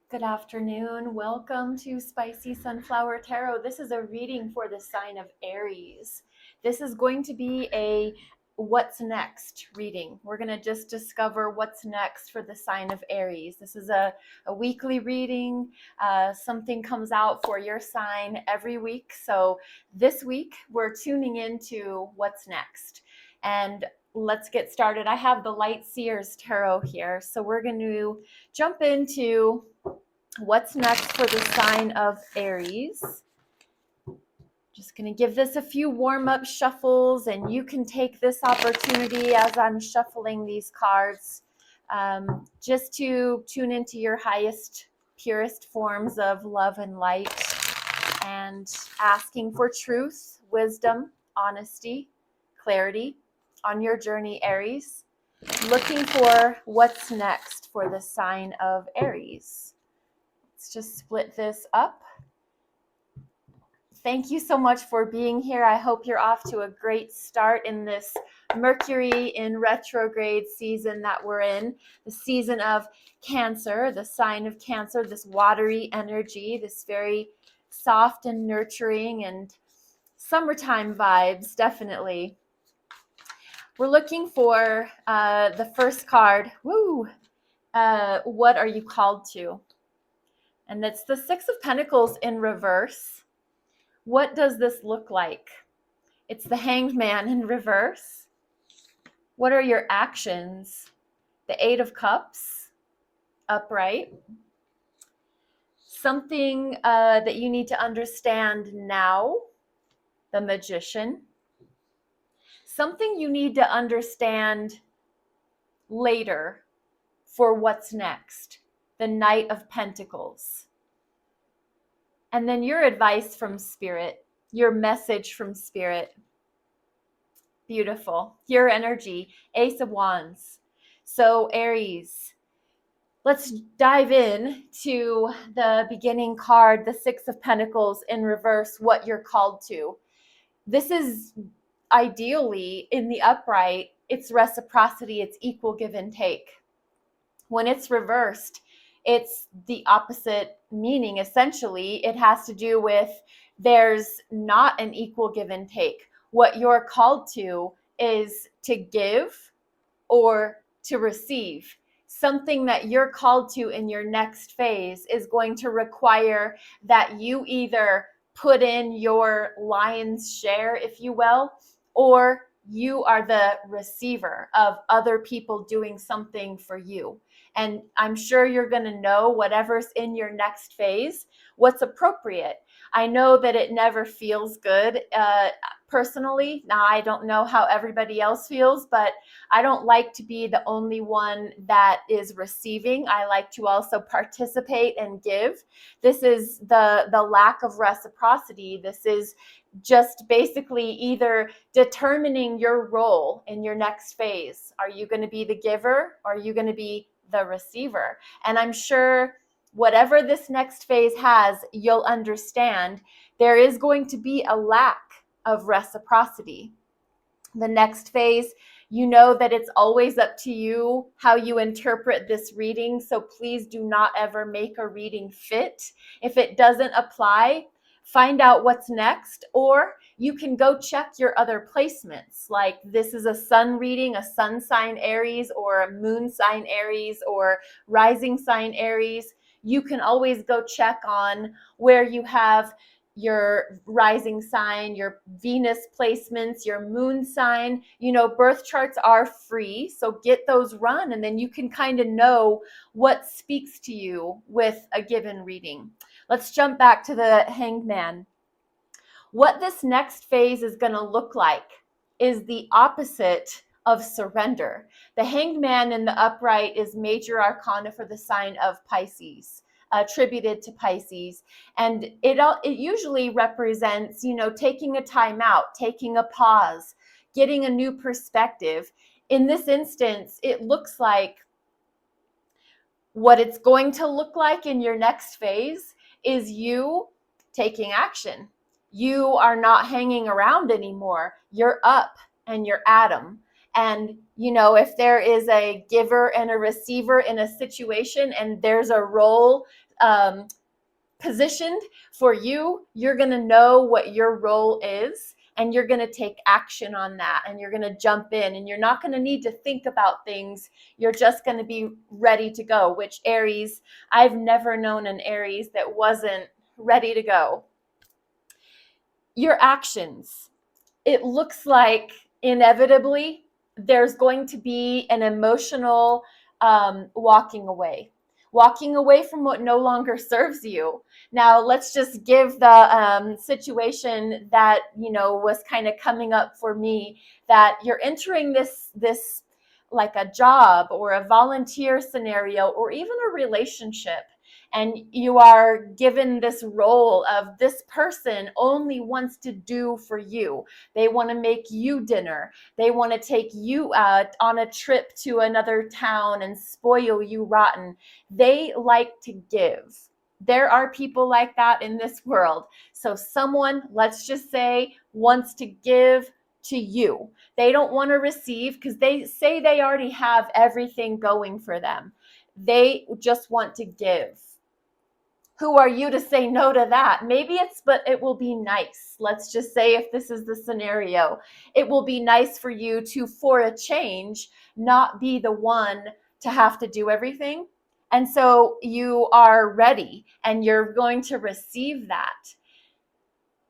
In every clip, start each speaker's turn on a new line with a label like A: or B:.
A: Good afternoon. Welcome to Spicy Sunflower Tarot. This is a reading for the sign of Aries. This is going to be a what's next reading. We're going to just discover what's next for the sign of Aries. This is a weekly reading. Something comes out for your sign every week. So this week we're tuning into what's next. And let's get started. I have the Light Seers Tarot here. So we're going to jump into what's next for the sign of Aries. Just going to give this a few warm-up shuffles, and you can take this opportunity as I'm shuffling these cards just to tune into your highest, purest forms of love and light, and asking for truth, wisdom, honesty, clarity on your journey, Aries. Looking for what's next for the sign of Aries. Let's just split this up. Thank you so much for being here. I hope you're off to a great start in this Mercury in retrograde season that we're in, the season of Cancer, the sign of Cancer, this watery energy, this very soft and nurturing and summertime vibes, definitely. We're looking for the first card. Woo! What are you called to? And it's the Six of Pentacles in reverse. What does this look like? It's the Hanged Man in reverse. What are your actions? The Eight of Cups, upright. Something that you need to understand now, the Magician. Something you need to understand later for what's next, the Knight of Pentacles. And then your advice from Spirit, your message from Spirit. Beautiful. Your energy, Ace of Wands. So Aries, let's dive in to the beginning card, the Six of Pentacles in reverse, what you're called to. This is ideally in the upright, it's reciprocity, it's equal give and take. When it's reversed, it's the opposite meaning. Essentially, it has to do with there's not an equal give and take. What you're called to is to give or to receive. Something that you're called to in your next phase is going to require that you either put in your lion's share, if you will, or you are the receiver of other people doing something for you. And I'm sure you're going to know whatever's in your next phase, what's appropriate. I know that it never feels good personally. Now, I don't know how everybody else feels, but I don't like to be the only one that is receiving. I like to also participate and give. This is the lack of reciprocity. This is just basically either determining your role in your next phase. Are you going to be the giver or are you going to be the receiver? And I'm sure whatever this next phase has, you'll understand there is going to be a lack of reciprocity. The next phase, you know that it's always up to you how you interpret this reading. So please do not ever make a reading fit. If it doesn't apply, find out what's next, or you can go check your other placements. Like this is a sun reading, a sun sign Aries, or a moon sign Aries, or rising sign Aries. You can always go check on where you have your rising sign, your Venus placements, your moon sign. You know, birth charts are free, so get those run, and then you can kind of know what speaks to you with a given reading. Let's jump back to the Hanged Man. What this next phase is going to look like is the opposite of surrender. The Hanged Man in the upright is major arcana for the sign of Pisces, attributed to Pisces, and it usually represents, you know, taking a time out, taking a pause, getting a new perspective. In this instance, it looks like what it's going to look like in your next phase is you taking action. You are not hanging around anymore. You're up and you're at 'em. And, if there is a giver and a receiver in a situation and there's a role positioned for you, you're going to know what your role is, and you're going to take action on that, and you're going to jump in, and you're not going to need to think about things. You're just going to be ready to go, which Aries, I've never known an Aries that wasn't ready to go. Your actions. It looks like inevitably there's going to be an emotional walking away from what no longer serves you. Now, let's just give the situation that, was kind of coming up for me, that you're entering this like a job or a volunteer scenario or even a relationship. And you are given this role of this person only wants to do for you. They want to make you dinner. They want to take you out on a trip to another town and spoil you rotten. They like to give. There are people like that in this world. So someone, let's just say, wants to give to you. They don't want to receive because they say they already have everything going for them. They just want to give. Who are you to say no to that? But it will be nice. Let's just say, if this is the scenario, it will be nice for you to, for a change, not be the one to have to do everything. And so you are ready and you're going to receive that.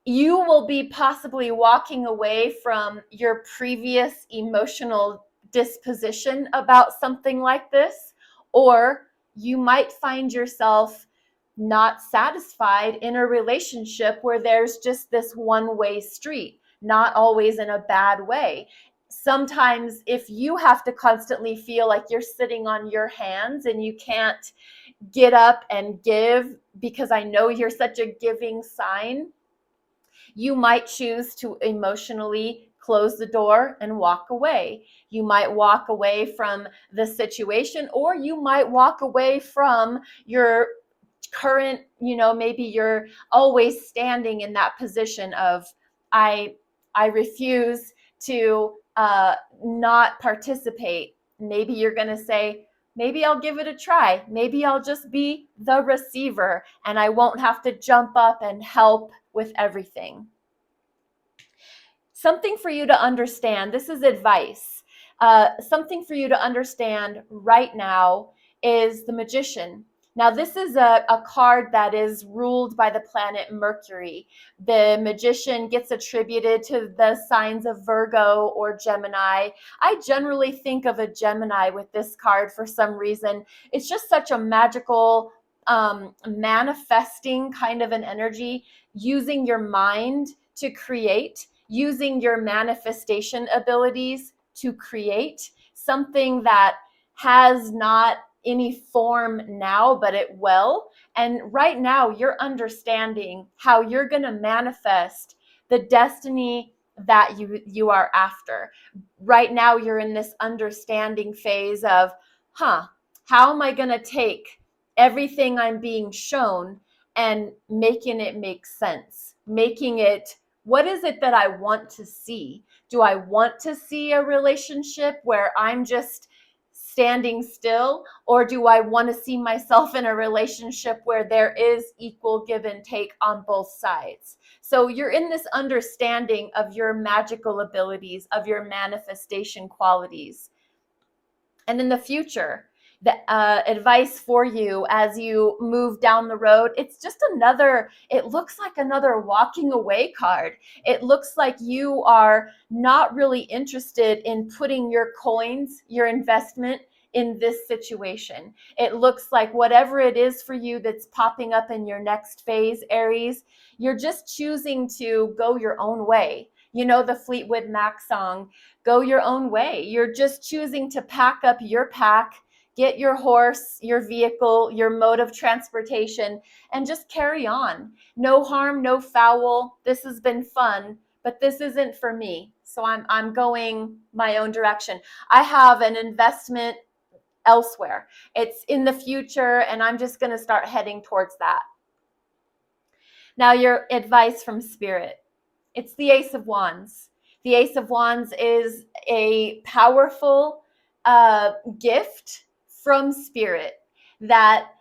A: You will be possibly walking away from your previous emotional disposition about something like this, or you might find yourself not satisfied in a relationship where there's just this one-way street, not always in a bad way. Sometimes if you have to constantly feel like you're sitting on your hands and you can't get up and give, because I know you're such a giving sign, you might choose to emotionally close the door and walk away. You might walk away from the situation, or you might walk away from your current, maybe you're always standing in that position of, I refuse to not participate. Maybe you're going to say, maybe I'll give it a try. Maybe I'll just be the receiver and I won't have to jump up and help with everything. Something for you to understand, this is advice. Something for you to understand right now is the Magician. Now, this is a card that is ruled by the planet Mercury. The Magician gets attributed to the signs of Virgo or Gemini. I generally think of a Gemini with this card for some reason. It's just such a magical, manifesting kind of an energy, using your mind to create, using your manifestation abilities to create something that has not any form now, but it will. And right now, you're understanding how you're going to manifest the destiny that you are after. Right now, you're in this understanding phase of, how am I going to take everything I'm being shown and making it make sense, making it, what is it that I want to see? Do I want to see a relationship where I'm just standing still, or do I want to see myself in a relationship where there is equal give and take on both sides? So you're in this understanding of your magical abilities, of your manifestation qualities. And in the future, the advice for you as you move down the road, it's just it looks like another walking away card. It looks like you are not really interested in putting your coins, your investment in this situation. It looks like whatever it is for you that's popping up in your next phase, Aries, you're just choosing to go your own way. The Fleetwood Mac song, Go Your Own Way. You're just choosing to pack up your pack, get your horse, your vehicle, your mode of transportation, and just carry on. No harm, no foul. This has been fun, but this isn't for me. So I'm going my own direction. I have an investment elsewhere. It's in the future, and I'm just going to start heading towards that. Now, your advice from Spirit. It's the Ace of Wands. The Ace of Wands is a powerful gift from Spirit that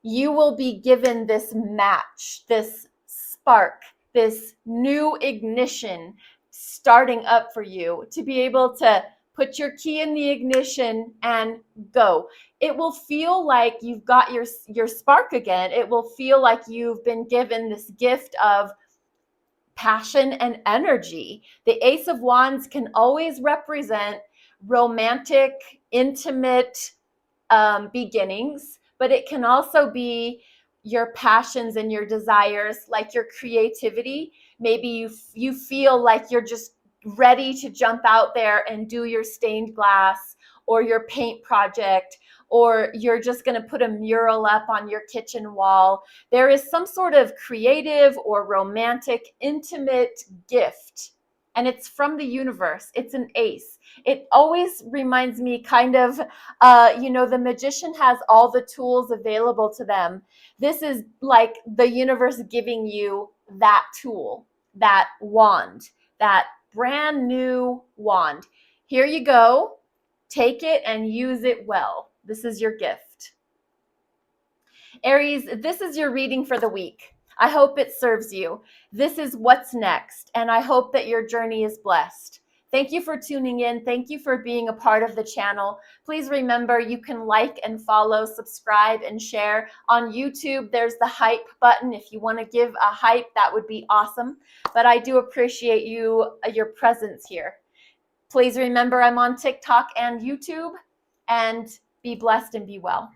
A: you will be given this match, this spark, this new ignition starting up for you to be able to put your key in the ignition and go. It will feel like you've got your spark again. It will feel like you've been given this gift of passion and energy. The Ace of Wands can always represent romantic, intimate beginnings, but it can also be your passions and your desires, like your creativity. Maybe you feel like you're just ready to jump out there and do your stained glass or your paint project, or you're just going to put a mural up on your kitchen wall. There is some sort of creative or romantic, intimate gift, and it's from the universe. It's an ace. It always reminds me kind of, the magician has all the tools available to them. This is like the universe giving you that tool, that wand, that brand new wand. Here you go. Take it and use it well. This is your gift. Aries, this is your reading for the week. I hope it serves you. This is what's next, and I hope that your journey is blessed. Thank you for tuning in. Thank you for being a part of the channel. Please remember you can like and follow, subscribe, and share. On YouTube, there's the hype button. If you want to give a hype, that would be awesome. But I do appreciate your presence here. Please remember I'm on TikTok and YouTube, and be blessed and be well.